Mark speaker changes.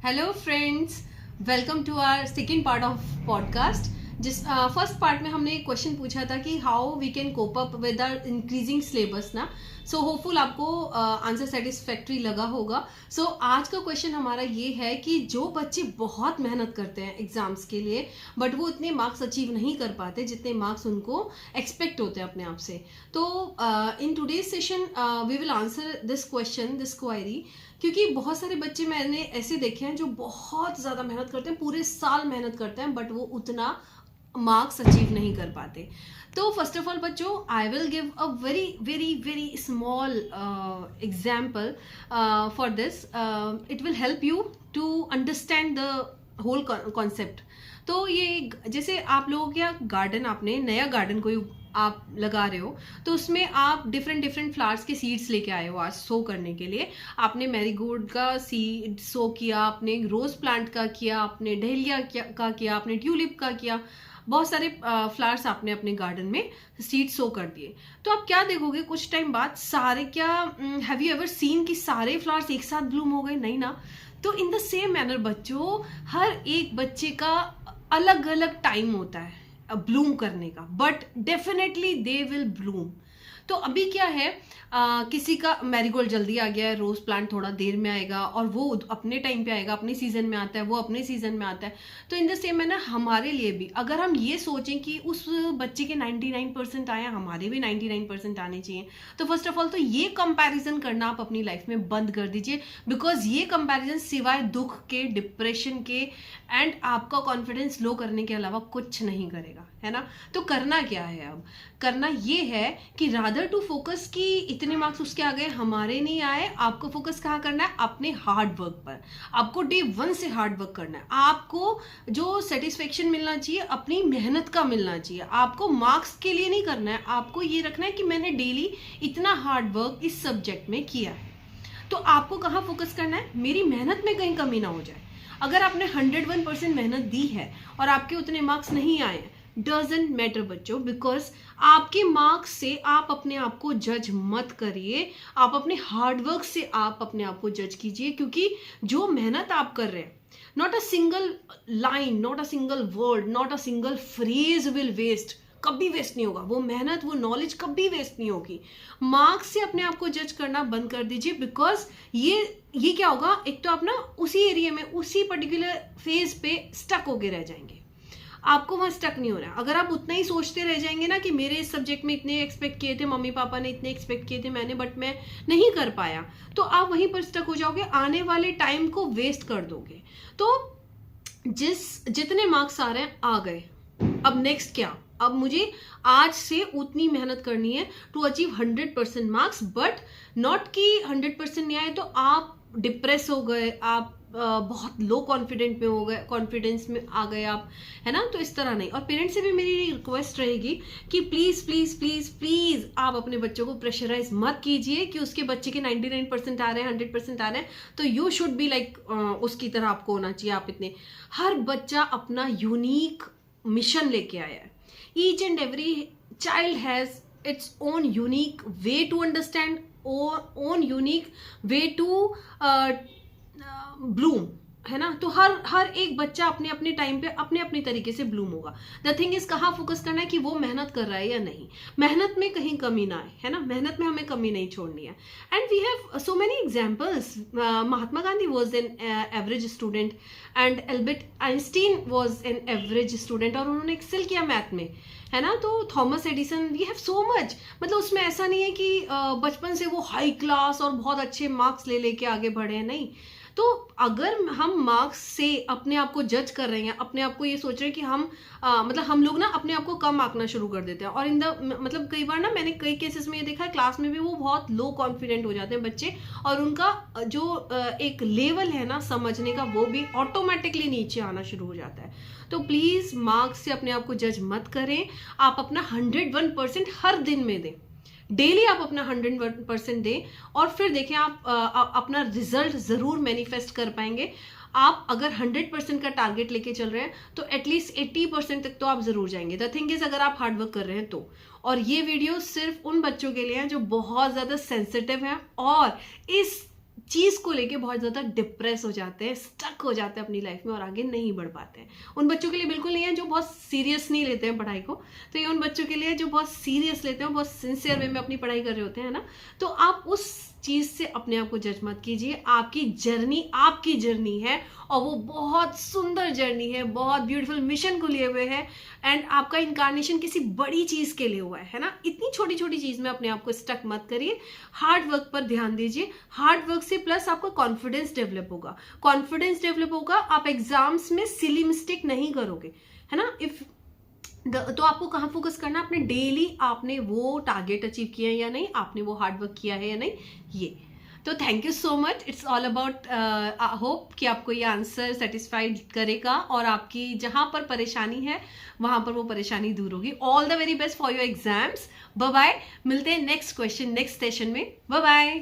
Speaker 1: Hello friends, welcome to our second part of podcast. जिस first part में हमने एक क्वेश्चन पूछा था कि how we can cope up with our increasing syllabus ना। सो होपफुल आपको आंसर सेटिस्फैक्ट्री लगा होगा। सो आज का क्वेश्चन हमारा ये है कि जो बच्चे बहुत मेहनत करते हैं एग्जाम्स के लिए बट वो इतने मार्क्स अचीव नहीं कर पाते जितने मार्क्स उनको एक्सपेक्ट होते हैं अपने आप से। तो in today's session we will answer this question, this query, क्योंकि बहुत सारे बच्चे मैंने ऐसे देखे हैं जो बहुत ज़्यादा मेहनत करते हैं, पूरे साल मेहनत करते हैं बट वो उतना मार्क्स अचीव नहीं कर पाते। तो फर्स्ट ऑफ ऑल बच्चों, I will give a very very very small example for this. It will help you to understand the whole concept. तो ये जैसे आप लोगों के यहाँ गार्डन, आपने नया गार्डन कोई आप लगा रहे हो तो उसमें आप डिफरेंट डिफरेंट फ्लावर्स के सीड्स लेके आए हो आज सो करने के लिए। आपने मैरीगोल्ड का सीड सो किया, आपने रोज प्लांट का किया, आपने डहेलिया का किया, आपने ट्यूलिप का किया, बहुत सारे फ्लावर्स आपने अपने गार्डन में सीड सो कर दिए। तो आप क्या देखोगे कुछ टाइम बाद सारे, क्या हैव यू एवर सीन कि सारे फ्लावर्स एक साथ ब्लूम हो गए? नहीं ना। तो इन द सेम मैनर बच्चों, हर एक बच्चे का अलग अलग टाइम होता है ब्लूम करने का, but definitely they will Bloom. तो अभी क्या है, किसी का मैरीगोल्ड जल्दी आ गया है, रोज प्लांट थोड़ा देर में आएगा और वो अपने टाइम पे आएगा, अपने सीजन में आता है, वो अपने सीजन में आता है। तो इन द सेम मैनर हमारे लिए भी अगर हम ये सोचें कि उस बच्चे के 99% आए, हमारे भी 99% आने चाहिए, तो फर्स्ट ऑफ ऑल तो ये कंपैरिजन करना आप अपनी लाइफ में बंद कर दीजिए। बिकॉज ये कंपैरिजन सिवाय दुख के, डिप्रेशन के एंड आपका कॉन्फिडेंस लो करने के अलावा कुछ नहीं करेगा, है ना। तो करना क्या है, अब करना ये है कि रादर टू फोकस कि इतने मार्क्स उसके आ गए, हमारे नहीं आए। आपको फोकस कहाँ करना है? अपने हार्ड वर्क पर। आपको डे 1 से हार्ड वर्क करना है। आपको जो सेटिस्फेक्शन मिलना चाहिए अपनी मेहनत का मिलना चाहिए। आपको मार्क्स के लिए नहीं करना है, आपको ये रखना है कि मैंने डेली इतना हार्ड वर्क इस सब्जेक्ट में किया है। तो आपको कहाँ फोकस करना है? मेरी मेहनत में कहीं कमी ना हो जाए। अगर आपने 101% मेहनत दी है और आपके उतने मार्क्स नहीं आए, डजंट मैटर बच्चों, बिकॉज आपके मार्क्स से आप अपने आप को जज मत करिए। आप अपने हार्डवर्क से आप अपने आप को जज कीजिए, क्योंकि जो मेहनत आप कर रहे हैं, not a single line, not a single word, not a single phrase will waste, कभी वेस्ट नहीं होगा। वो मेहनत, वो नॉलेज कभी वेस्ट नहीं होगी। मार्क्स से अपने आप को जज करना बंद कर दीजिए, बिकॉज ये क्या होगा, एक तो आप ना उसी एरिया में, उसी पर्टिकुलर फेज पे स्टक होके रह जाएंगे। आपको वहां स्टक नहीं हो रहा है। अगर आप उतना ही सोचते रह जाएंगे ना कि मेरे इस सब्जेक्ट में इतने एक्सपेक्ट किए थे, मम्मी पापा ने इतने एक्सपेक्ट किए थे मैंने, बट मैं नहीं कर पाया, तो आप वहीं पर स्टक हो जाओगे, आने वाले टाइम को वेस्ट कर दोगे। तो जितने मार्क्स आ रहे हैं आ गए, अब नेक्स्ट क्या? अब मुझे आज से उतनी मेहनत करनी है to achieve 100% marks, but not कि 100% नहीं आए तो आप डिप्रेस हो गए, आप बहुत लो कॉन्फिडेंट में हो गए, कॉन्फिडेंस में आ गए आप, है ना। तो इस तरह नहीं। और पेरेंट्स से भी मेरी रिक्वेस्ट रहेगी कि प्लीज प्लीज प्लीज प्लीज आप अपने बच्चों को प्रेशराइज मत कीजिए कि उसके बच्चे के 99% आ रहे हैं, 100% आ रहे हैं तो यू शुड बी लाइक उसकी तरह आपको होना चाहिए। आप इतने, हर बच्चा अपना यूनिक मिशन लेके आया है। Each and every child has its own unique way to understand, own unique way to bloom, है ना। तो हर एक बच्चा अपने अपने टाइम पे अपने अपने तरीके से ब्लूम होगा। द थिंग इज कहाँ फोकस करना है कि वो मेहनत कर रहा है या नहीं, मेहनत में कहीं कमी ना आए, है ना। मेहनत में हमें कमी नहीं छोड़नी है। And we have so many examples. Mahatma Gandhi was an average student and Albert Einstein was an average student, और उन्होंने एक्सेल किया मैथ में, है ना। तो Thomas Edison, we have so much. मतलब उसमें ऐसा नहीं है कि बचपन से वो हाई क्लास और बहुत अच्छे मार्क्स ले लेके आगे बढ़े हैं, नहीं। तो अगर हम मार्क्स से अपने आप को जज कर रहे हैं, अपने आप को ये सोच रहे हैं कि हम मतलब हम लोग ना अपने आप को कम आंकना शुरू कर देते हैं। और मतलब कई बार ना मैंने कई केसेस में ये देखा है, क्लास में भी वो बहुत लो कॉन्फिडेंट हो जाते हैं बच्चे, और उनका जो एक लेवल है ना समझने का, वो भी ऑटोमेटिकली नीचे आना शुरू हो जाता है। तो प्लीज मार्क्स से अपने आप को जज मत करें। आप अपना 101% हर दिन में दें, डेली आप अपना 100% दें, और फिर देखें आप अपना रिजल्ट जरूर मैनिफेस्ट कर पाएंगे। आप अगर 100% का टारगेट लेके चल रहे हैं तो एटलीस्ट 80% तक तो आप जरूर जाएंगे। द थिंग इज, अगर आप हार्डवर्क कर रहे हैं तो। और ये वीडियो सिर्फ उन बच्चों के लिए है जो बहुत ज्यादा सेंसिटिव हैं और इस चीज़ को लेके बहुत ज़्यादा डिप्रेस हो जाते हैं, स्टक हो जाते हैं अपनी लाइफ में और आगे नहीं बढ़ पाते हैं। उन बच्चों के लिए बिल्कुल नहीं है जो बहुत सीरियस नहीं लेते हैं पढ़ाई को, तो ये उन बच्चों के लिए जो बहुत सीरियस लेते हैं, बहुत सिंसियर वे में अपनी पढ़ाई कर रहे होते हैं ना। तो आप उस चीज़ से अपने आप को जज मत कीजिए। आपकी जर्नी है और वो बहुत सुंदर जर्नी है, बहुत ब्यूटीफुल मिशन को लिए हुए है, एंड आपका इनकारनेशन किसी बड़ी चीज़ के लिए हुआ है ना। इतनी छोटी छोटी चीज़ में अपने आप को स्टक मत करिए, हार्ड वर्क पर ध्यान दीजिए। हार्ड वर्क से प्लस आपका कॉन्फिडेंस डेवलप होगा। कॉन्फिडेंस डेवलप होगा, आप एग्जाम्स में सिली मिस्टेक नहीं करोगे, है ना। तो आपको कहाँ फोकस करना, अपने डेली आपने वो टारगेट अचीव किया है या नहीं, आपने वो हार्ड वर्क किया है या नहीं, ये। तो thank you so much. It's all about hope कि आपको ये आंसर सेटिस्फाइड करेगा और आपकी जहाँ पर परेशानी है वहाँ पर वो परेशानी दूर होगी। All the very best for your exams. Bye bye, मिलते हैं नेक्स्ट क्वेश्चन नेक्स्ट सेशन में। Bye bye.